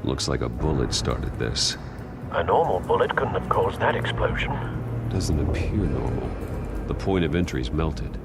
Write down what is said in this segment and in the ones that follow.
Looks like a bullet started this. A normal bullet couldn't have caused that explosion. Doesn't appear normal. The point of entry's melted.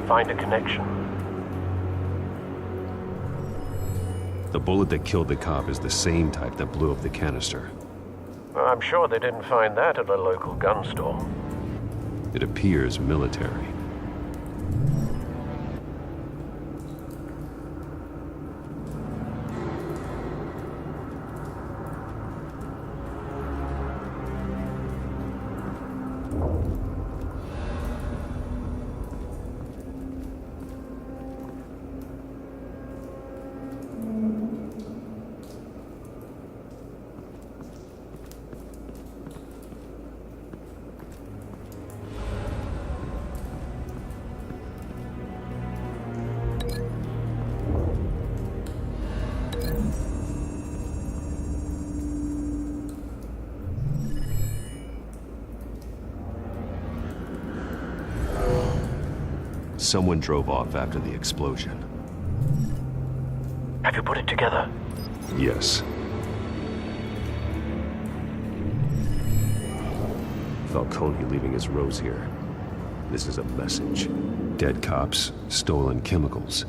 Find a connection. The bullet that killed the cop is the same type that blew up the canister. I'm sure they didn't find that at a local gun store. It appears military. Someone drove off after the explosion. Have you put it together? Yes. Falcone leaving his rose here. This is a message. Dead cops, stolen chemicals.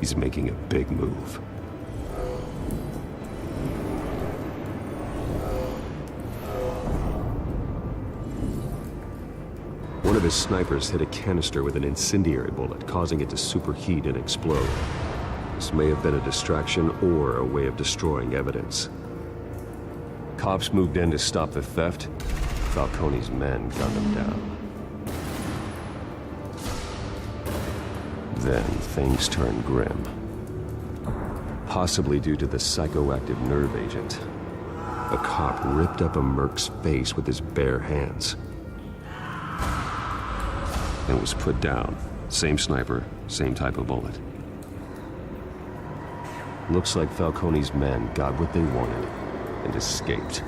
He's making a big move. One of his snipers hit a canister with an incendiary bullet, causing it to superheat and explode. This may have been a distraction or a way of destroying evidence. Cops moved in to stop the theft. Falcone's men gunned him down. Then things turned grim. Possibly due to the psychoactive nerve agent. A cop ripped up a merc's face with his bare hands. And was put down. Same sniper, same type of bullet. Looks like Falcone's men got what they wanted and escaped.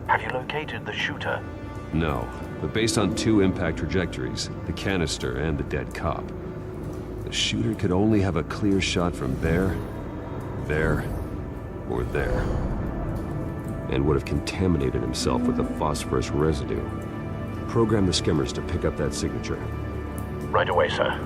Have you located the shooter? No, but based on two impact trajectories, the canister and the dead cop, the shooter could only have a clear shot from there, or there, and would have contaminated himself with the phosphorus residue. Program the skimmers to pick up that signature. Right away, sir.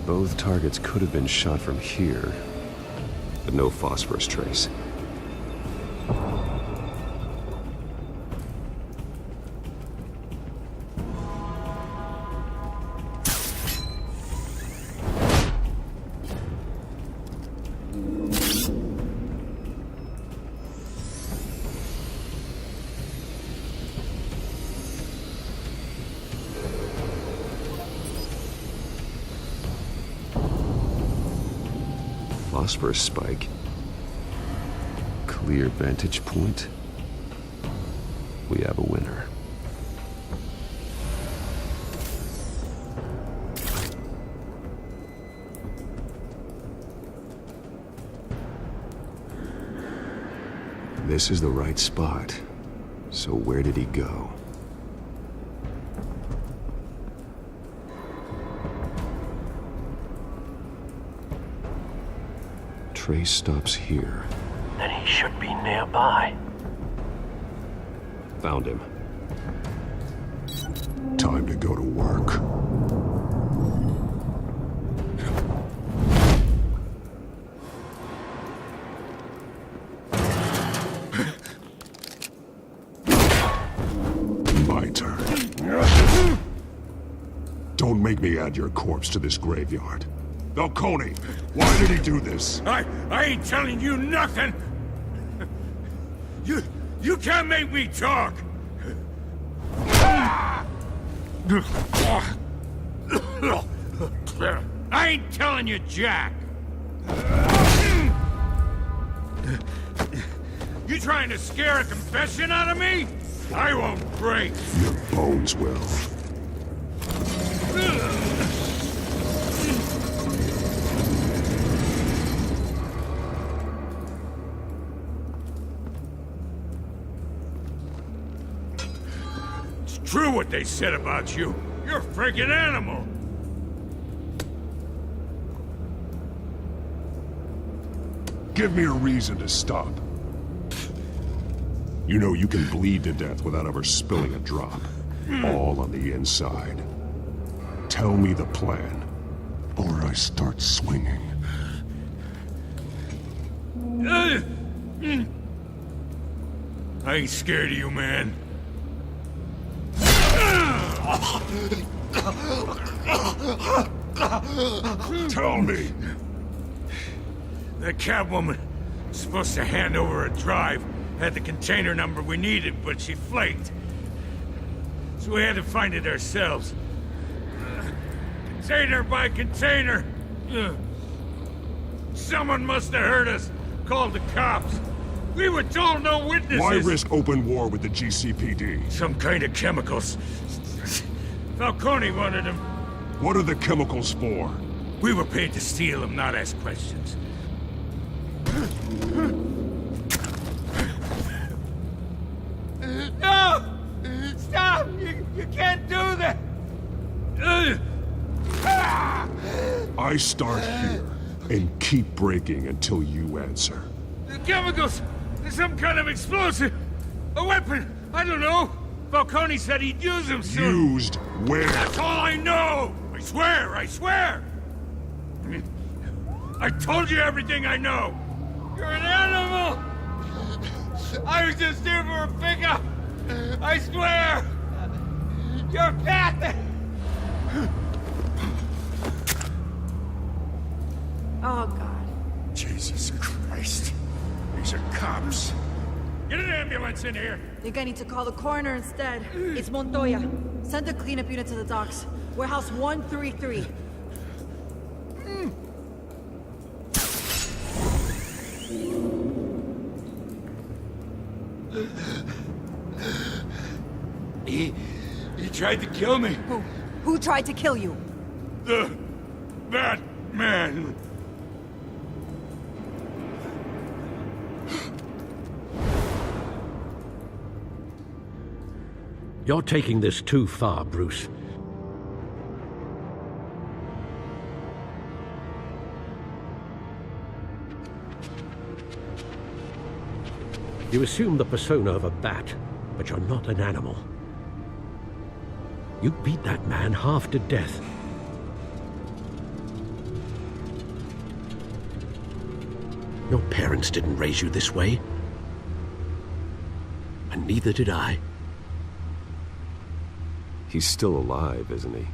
Both targets could have been shot from here, but no phosphorus trace. Phosphorus spike. Clear vantage point. We have a winner. This is the right spot. So where did he go? Trace stops here. Then he should be nearby. Found him. Time to go to work. My turn. Don't make me add your corpse to this graveyard. Falcone, why did he do this? I ain't telling you nothing! You can't make me talk! I ain't telling you jack! You trying to scare a confession out of me? I won't break! Your bones will. It's true what they said about you. You're a freaking animal! Give me a reason to stop. You know you can bleed to death without ever spilling a drop. All on the inside. Tell me the plan, or I start swinging. I ain't scared of you, man. Tell me! The Catwoman was supposed to hand over a drive, had the container number we needed, but she flaked. So we had to find it ourselves. Container by container. Someone must have heard us, called the cops. We were told no witnesses. Why risk open war with the GCPD? Some kind of chemicals. Falcone wanted them. What are the chemicals for? We were paid to steal them, not ask questions. No! Stop! You can't do that! I start here, and keep breaking until you answer. The chemicals! Some kind of explosive! A weapon! I don't know! Falcone said he'd use them soon! Used where? That's all I know! I swear! I swear! I told you everything I know! You're an animal! I was just here for a pickup! I swear! You're pathetic! Oh, God. Jesus Christ. These are cops. Get an ambulance in here! Think I need to call the coroner instead. It's Montoya. Send a cleanup unit to the docks. Warehouse 133. He tried to kill me. Who tried to kill you? That man. You're taking this too far, Bruce. You assume the persona of a bat, but you're not an animal. You beat that man half to death. Your parents didn't raise you this way. And neither did I. He's still alive, isn't he?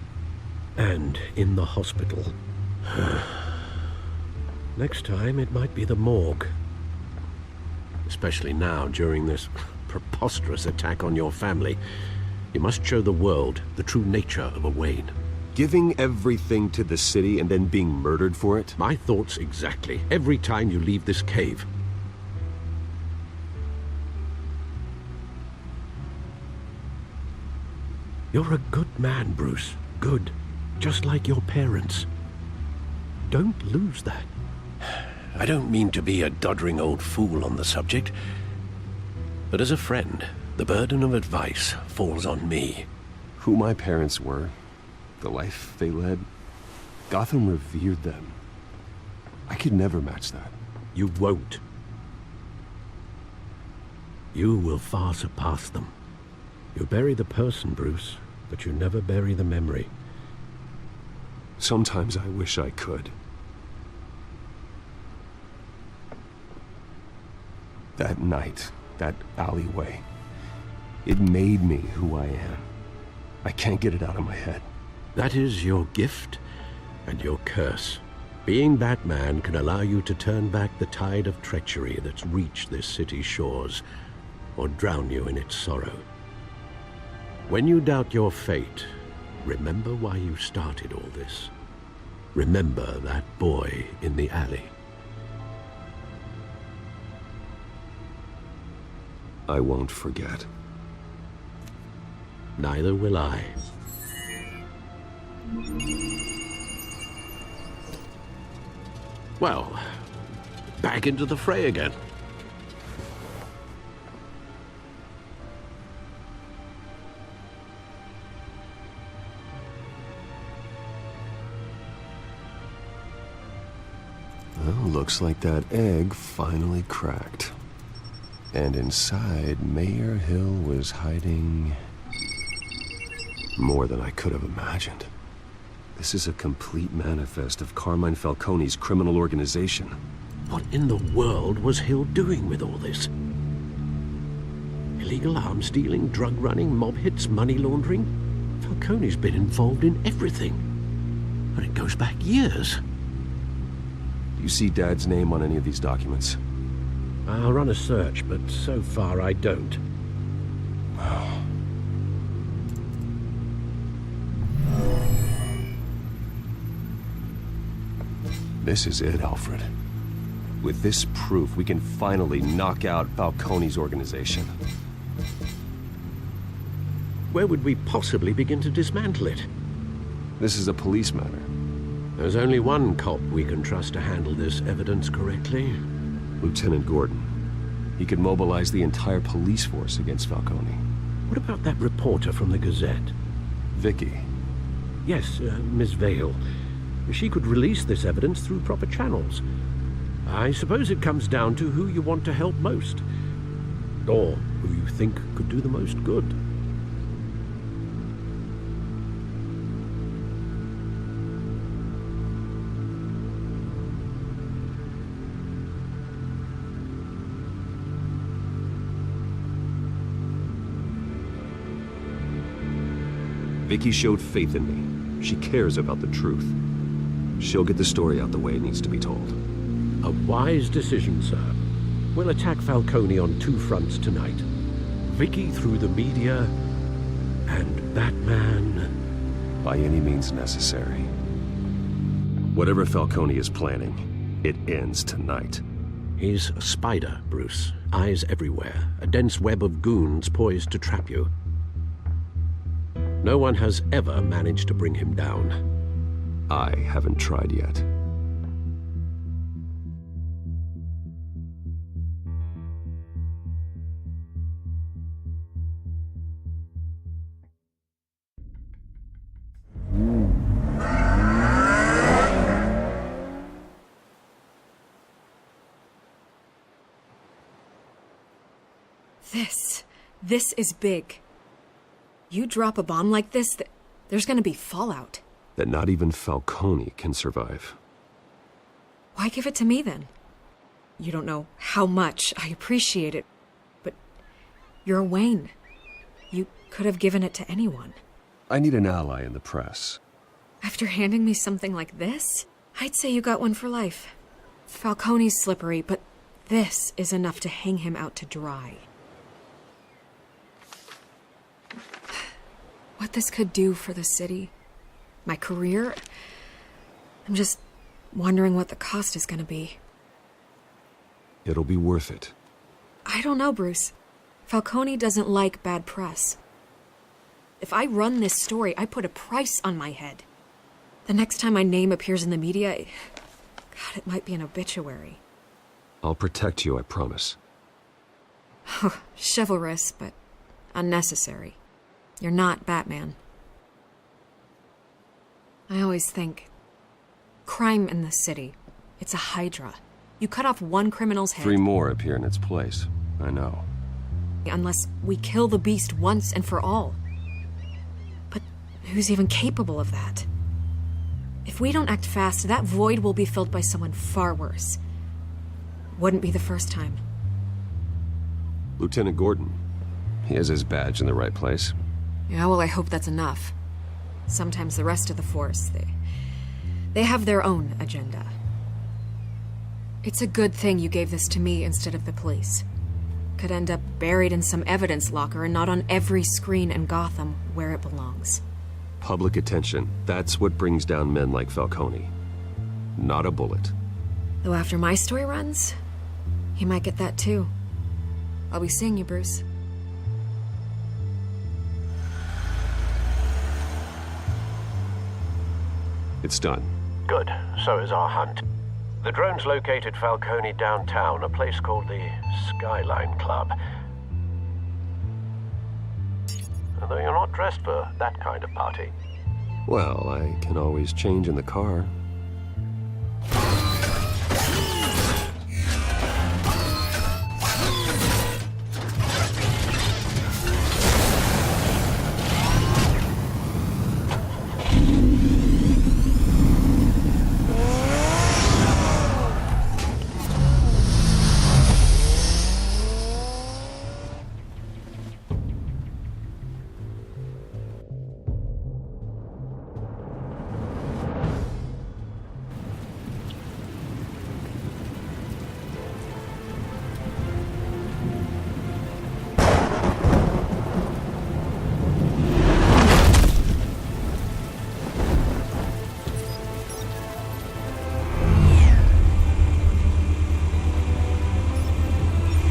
And in the hospital. Next time, it might be the morgue. Especially now, during this preposterous attack on your family. You must show the world the true nature of a Wayne. Giving everything to the city and then being murdered for it? My thoughts exactly. Every time you leave this cave. You're a good man, Bruce. Good. Just like your parents. Don't lose that. I don't mean to be a doddering old fool on the subject, But as a friend, the burden of advice falls on me. Who my parents were, the life they led, Gotham revered them. I could never match that. You won't. You will far surpass them. You bury the person, Bruce, but you never bury the memory. Sometimes I wish I could. That night, that alleyway, it made me who I am. I can't get it out of my head. That is your gift and your curse. Being Batman can allow you to turn back the tide of treachery that's reached this city's shores, or drown you in its sorrow. When you doubt your fate, remember why you started all this. Remember that boy in the alley. I won't forget. Neither will I. Well, back into the fray again. Well, looks like that egg finally cracked. And inside, Mayor Hill was hiding more than I could have imagined. This is a complete manifest of Carmine Falcone's criminal organization. What in the world was Hill doing with all this? Illegal arms dealing, drug running, mob hits, money laundering? Falcone's been involved in everything. And it goes back years. Do you see Dad's name on any of these documents? I'll run a search, but so far I don't. This is it, Alfred. With this proof, we can finally knock out Falcone's organization. Where would we possibly begin to dismantle it? This is a police matter. There's only one cop we can trust to handle this evidence correctly. Lieutenant Gordon. He could mobilize the entire police force against Falcone. What about that reporter from the Gazette? Vicky. Yes, Miss Vale. She could release this evidence through proper channels. I suppose it comes down to who you want to help most. Or who you think could do the most good. Vicky showed faith in me. She cares about the truth. She'll get the story out the way it needs to be told. A wise decision, sir. We'll attack Falcone on two fronts tonight. Vicky through the media, and Batman... By any means necessary. Whatever Falcone is planning, it ends tonight. He's a spider, Bruce. Eyes everywhere. A dense web of goons poised to trap you. No one has ever managed to bring him down. I haven't tried yet. This is big. You drop a bomb like this, there's gonna be fallout. That not even Falcone can survive. Why give it to me, then? You don't know how much I appreciate it, but you're Wayne. You could have given it to anyone. I need an ally in the press. After handing me something like this, I'd say you got one for life. Falcone's slippery, but this is enough to hang him out to dry. What this could do for the city, my career, I'm just wondering what the cost is gonna be. It'll be worth it. I don't know, Bruce. Falcone doesn't like bad press. If I run this story, I put a price on my head. The next time my name appears in the media, God, it might be an obituary. I'll protect you, I promise. Oh, chivalrous, but unnecessary. You're not Batman. I always think, crime in the city, it's a hydra. You cut off one criminal's head... 3 more appear in its place. I know. Unless we kill the beast once and for all. But who's even capable of that? If we don't act fast, that void will be filled by someone far worse. Wouldn't be the first time. Lieutenant Gordon. He has his badge in the right place. Yeah, well, I hope that's enough. Sometimes the rest of the force, they have their own agenda. It's a good thing you gave this to me instead of the police. Could end up buried in some evidence locker and not on every screen in Gotham where it belongs. Public attention. That's what brings down men like Falcone. Not a bullet. Though after my story runs, he might get that too. I'll be seeing you, Bruce. It's done. Good. So is our hunt. The drones located Falcone downtown, a place called the Skyline Club. Although you're not dressed for that kind of party. Well, I can always change in the car.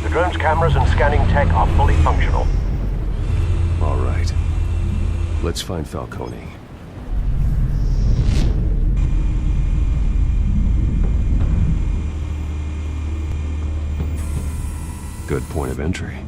Drone's cameras and scanning tech are fully functional. All right. Let's find Falcone. Good point of entry.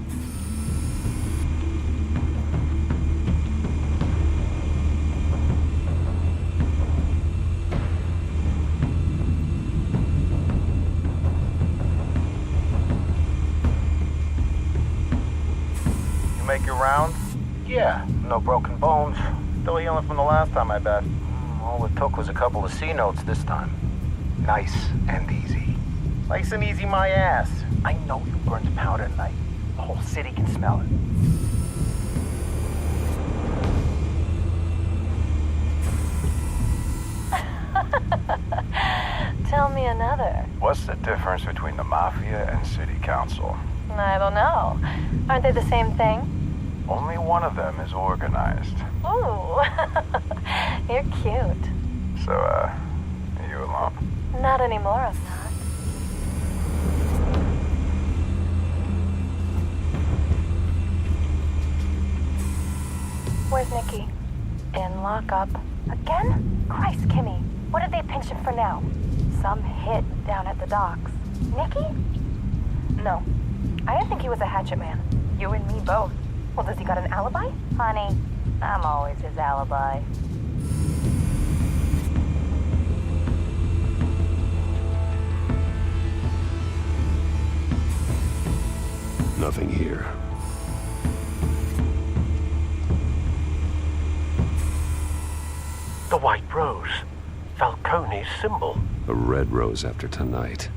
Make your rounds? Yeah, no broken bones. Still healing from the last time, I bet. All it took was a couple of C notes this time. Nice and easy. Nice and easy my ass. I know you burned powder tonight. The whole city can smell it. Tell me another. What's the difference between the Mafia and City Council? I don't know. Aren't they the same thing? Only one of them is organized. Ooh, you're cute. So, are you alone? Not anymore, I'm not. Where's Nikki? In lockup. Again? Christ, Kimmy. What did they pinch him for now? Some hit down at the docks. Nikki? No. I didn't think he was a hatchet man. You and me both. Well, does he got an alibi? Honey, I'm always his alibi. Nothing here. The White Rose. Falcone's symbol. A red rose after tonight.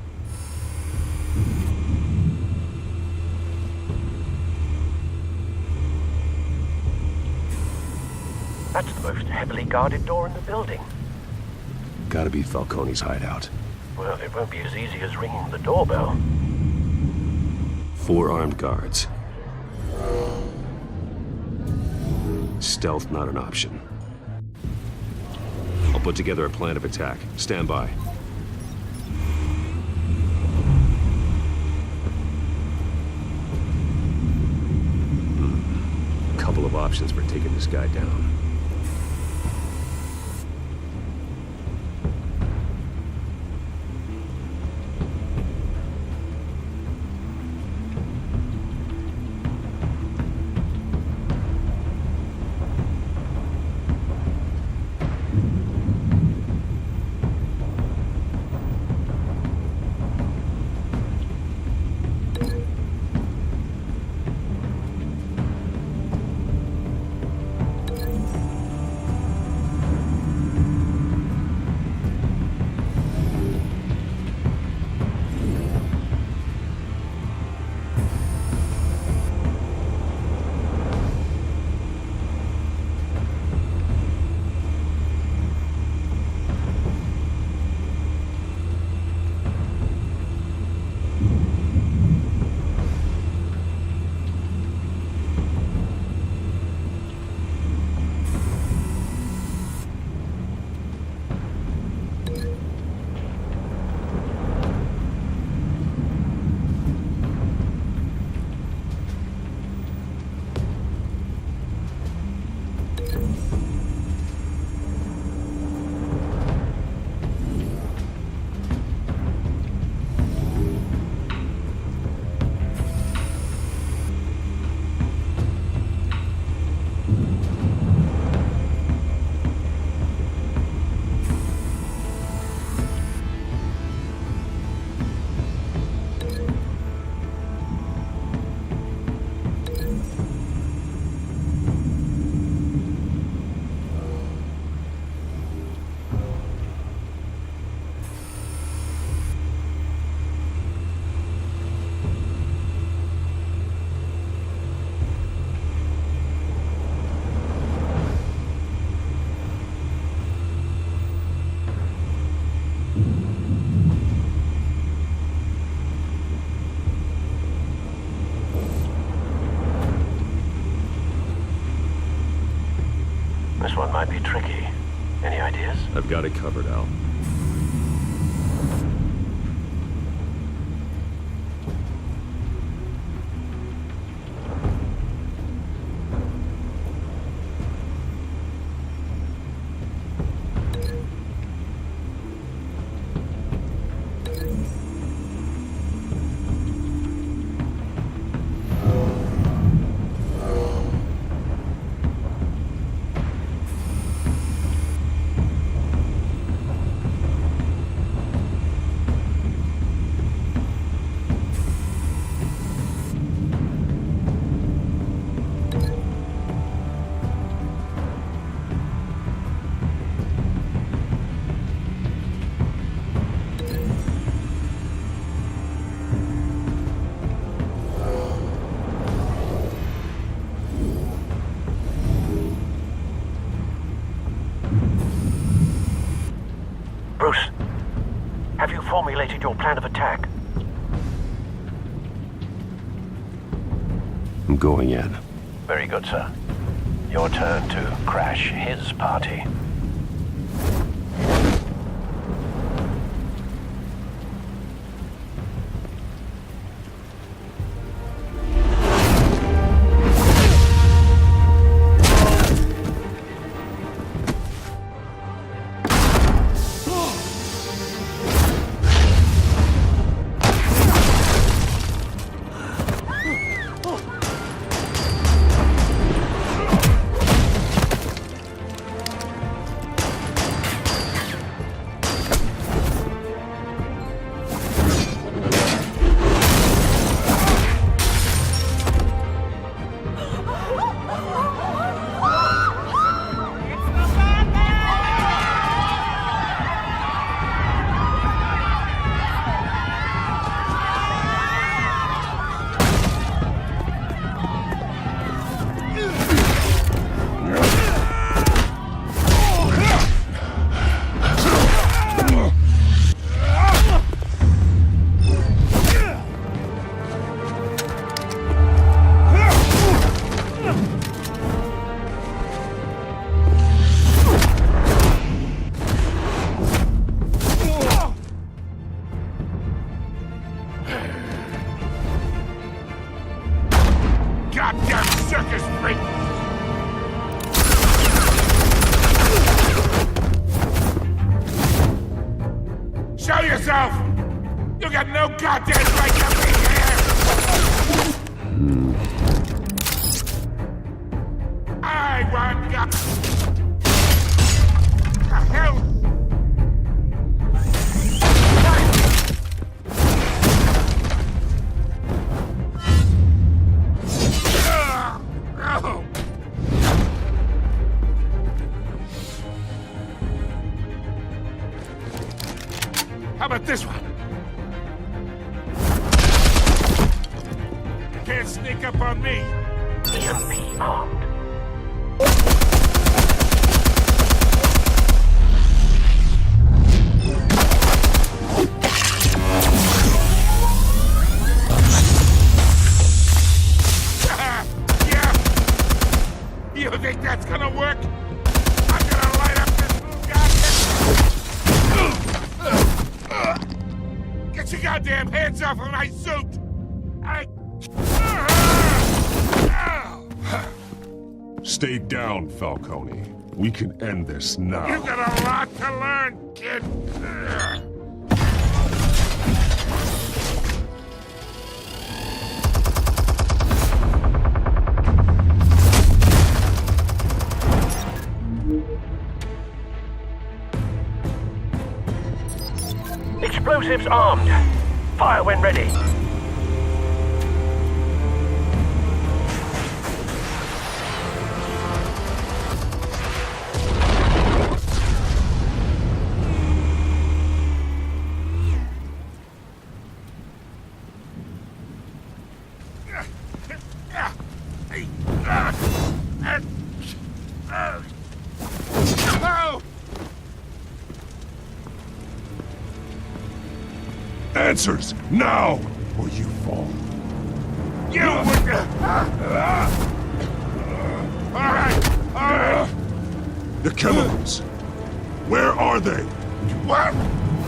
That's the most heavily guarded door in the building. Gotta be Falcone's hideout. Well, it won't be as easy as ringing the doorbell. 4 armed guards. Stealth not an option. I'll put together a plan of attack. Stand by. Couple of options for taking this guy down. one might be tricky. Any ideas? I've got it covered, Al. Bruce, have you formulated your plan of attack? I'm going in. Very good, sir. Your turn to crash his party. Goddamn circus freak! Show yourself! You got no goddamn right to be here! I want God. The hell? How about this one? You can't sneak up on me. EMP armed. Yeah. You think that's gonna work? I'm gonna light up this Bugatti. Get your goddamn hands off of my suit! Stay down, Falcone. We can end this now. You got a lot to learn, kid. Explosives armed. Fire when ready. Answers, now, or you fall. You would... All right. The chemicals. Where are they? What?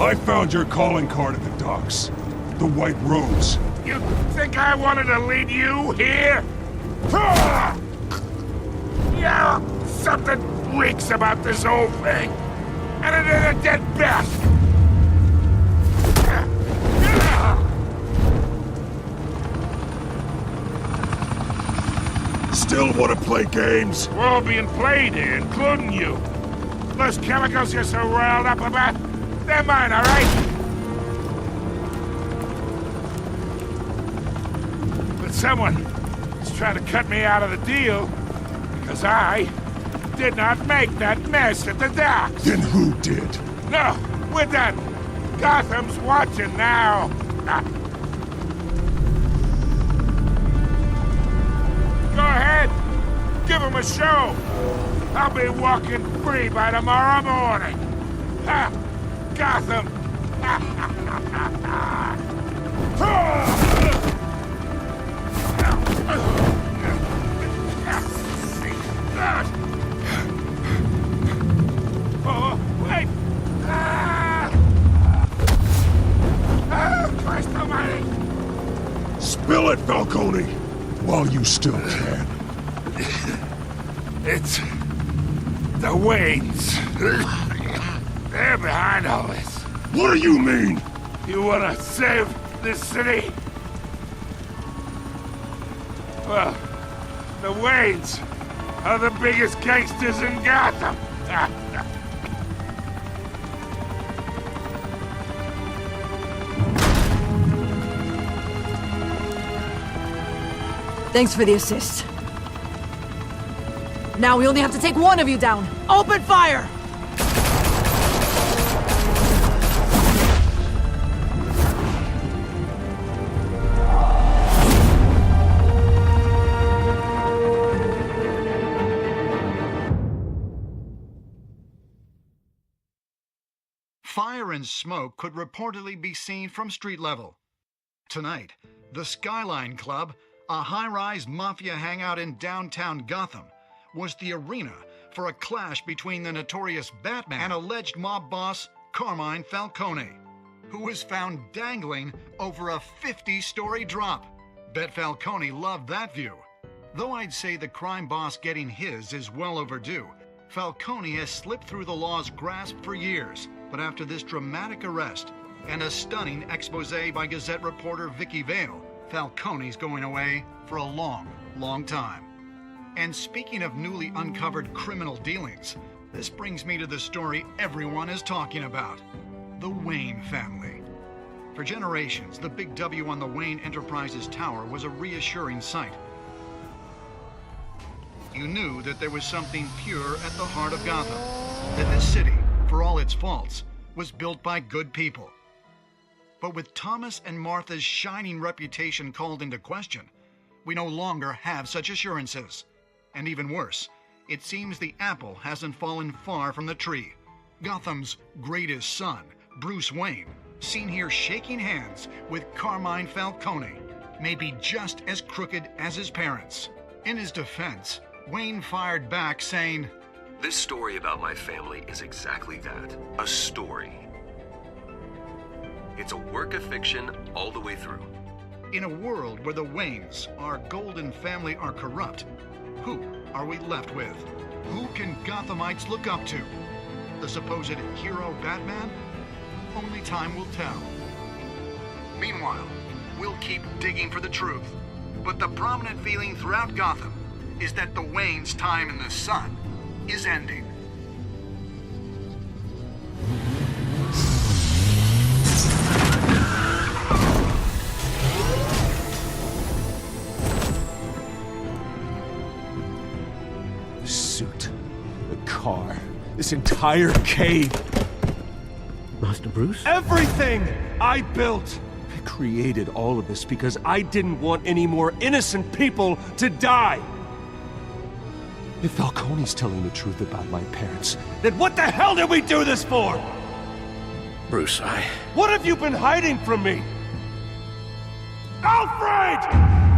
I found your calling card at the docks. The White Rose. You think I wanted to lead you here? Yeah, something reeks about this whole thing. And it is a dead bat. Still want to play games? We're all being played here, including you. Those chemicals you're so riled up about, they're mine, all right? But someone is trying to cut me out of the deal because I did not make that mess at the docks. Then who did? No, we're done. Gotham's watching now. Go ahead. Give him a show. I'll be walking free by tomorrow morning. Ha! Gotham! Oh, wait! Christ almighty! Spill it, Falcone! While you still can. It's the Waynes. They're behind all this. What do you mean? You wanna save this city? Well, the Waynes are the biggest gangsters in Gotham. Thanks for the assist. Now we only have to take one of you down. Open fire! Fire and smoke could reportedly be seen from street level. Tonight, the Skyline Club, a high-rise mafia hangout in downtown Gotham, was the arena for a clash between the notorious Batman and alleged mob boss Carmine Falcone, who was found dangling over a 50-story drop. Bet Falcone loved that view. Though I'd say the crime boss getting his is well overdue, Falcone has slipped through the law's grasp for years. But after this dramatic arrest and a stunning expose by Gazette reporter Vicky Vale, Falcone's going away for a long, long time. And speaking of newly uncovered criminal dealings, this brings me to the story everyone is talking about: the Wayne family. For generations, the big W on the Wayne Enterprises tower was a reassuring sight. You knew that there was something pure at the heart of Gotham, that this city, for all its faults, was built by good people. But with Thomas and Martha's shining reputation called into question, we no longer have such assurances. And even worse, it seems the apple hasn't fallen far from the tree. Gotham's greatest son, Bruce Wayne, seen here shaking hands with Carmine Falcone, may be just as crooked as his parents. In his defense, Wayne fired back saying, "This story about my family is exactly that, a story. It's a work of fiction all the way through." in a world where the Waynes, our golden family, are corrupt, who are we left with? Who can Gothamites look up to? The supposed hero Batman? Only time will tell. Meanwhile, we'll keep digging for the truth. But the prominent feeling throughout Gotham is that the Waynes' time in the sun is ending. The suit, the car, this entire cave. Master Bruce? Everything I built! I created all of this because I didn't want any more innocent people to die! If Falcone's telling the truth about my parents, then what the hell did we do this for? Bruce, What have you been hiding from me? Alfred!